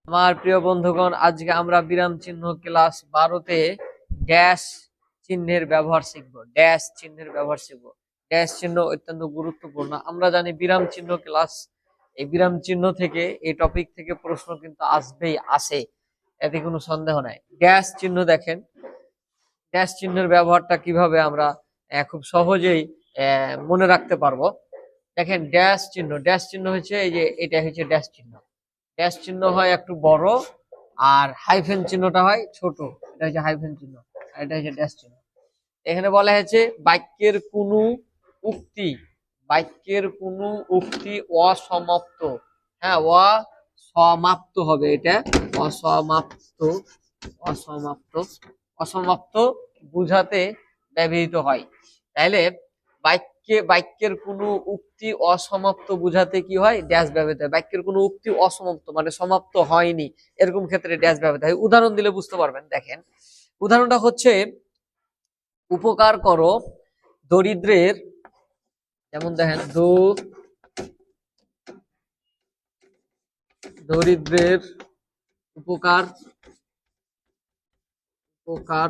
আমার প্রিয় বন্ধুগণ, আজকে আমরা বিরাম চিহ্ন ক্লাস 12তে ড্যাশ চিহ্নের ব্যবহার শিখব। ড্যাশ চিহ্নের ব্যবহার শিখব। ড্যাশ চিহ্ন অত্যন্ত গুরুত্বপূর্ণ। আমরা জানি বিরাম চিহ্ন ক্লাস, এই বিরাম চিহ্ন থেকে, এই টপিক থেকে প্রশ্ন কিন্তু আসবেই, আসে, এতে কোনো সন্দেহ নাই। ড্যাশ চিহ্ন দেখেন, ড্যাশ চিহ্নের ব্যবহারটা কিভাবে আমরা খুব সহজেই মনে রাখতে পারবো। দেখেন ড্যাশ চিহ্ন হচ্ছে এই যে এটা হচ্ছে ড্যাশ চিহ্ন। ড্যাশ চিহ্ন হয় একটু বড়, আর হাইফেন চিহ্নটা হয় ছোট। এটা হচ্ছে হাইফেন চিহ্ন, আর এটা হচ্ছে ড্যাশ চিহ্ন। এখানে বলা হয়েছে বাক্যের কোনো উক্তি, বাক্যের কোনো উক্তি অসমাপ্ত, হ্যাঁ অসমাপ্ত হবে, এটা অসমাপ্ত, অসমাপ্ত, অসমাপ্ত বুঝাতে ব্যবহৃত হয়। তাইলে বাক্যের কোনো উক্তি অসমাপ্ত বুঝাতে কি হয়? ড্যাশ ব্যবহৃত হয়। বাক্যের কোনো উক্তি অসমাপ্ত মানে সমাপ্ত হয়নি, এরকম ক্ষেত্রে ড্যাশ ব্যবহৃত হয়। উদাহরণ দিলে বুঝতে পারবেন। দেখেন উদাহরণটা হচ্ছে, উপকার করো দরিদ্রের, যেমন দেখেন দরিদ্রের উপকার, উপকার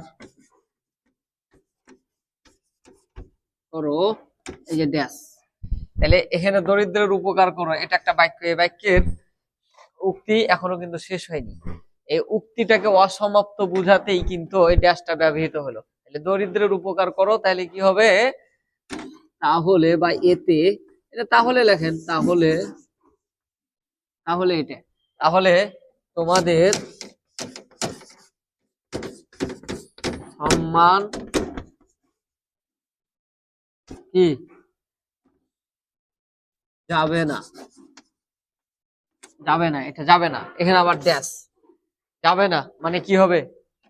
করো, এই যে ড্যাশ। তাহলে এখানে দরিদ্রের উপকার করো, এটা একটা বাক্য। এই বাক্যের উক্তি এখনো কিন্তু শেষ হয়নি, এই উক্তিটাকে অসমাপ্ত বুঝাতেই কিন্তু ওই ড্যাশটা ব্যবহৃত হলো। তাহলে দরিদ্রের উপকার করো, তাহলে কি হবে? তাহলে বা এতে, এটা তাহলে লেখেন, তাহলে, তাহলে এটা, তাহলে তোমাদের সম্মান কি যাবে না, যাবে না, এটা যাবে না। এখানে আবার ড্যাশ, যাবে না মানে কি হবে?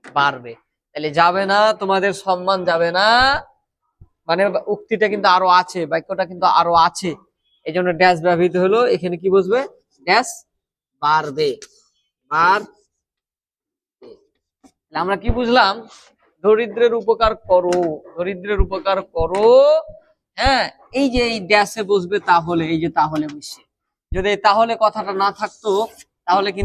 বাড়বে। তাহলে যাবে না, তোমাদের সম্মান যাবে না, মানে উক্তিটা কিন্তু আরো আছে, বাক্যটা কিন্তু আরো আছে, এই জন্য ড্যাশ ব্যবহৃত হলো। এখানে কি বুঝবে? ড্যাশ বাড়বে, আমরা কি বুঝলাম? দরিদ্রের উপকার করো, দরিদ্রের উপকার করো, হ্যাঁ। এই যে এই ড্যাশে বসবে তাহলে, এই যে তাহলে বসছে, যদি তাহলে কথাটা না থাকতো তাহলে কিন্তু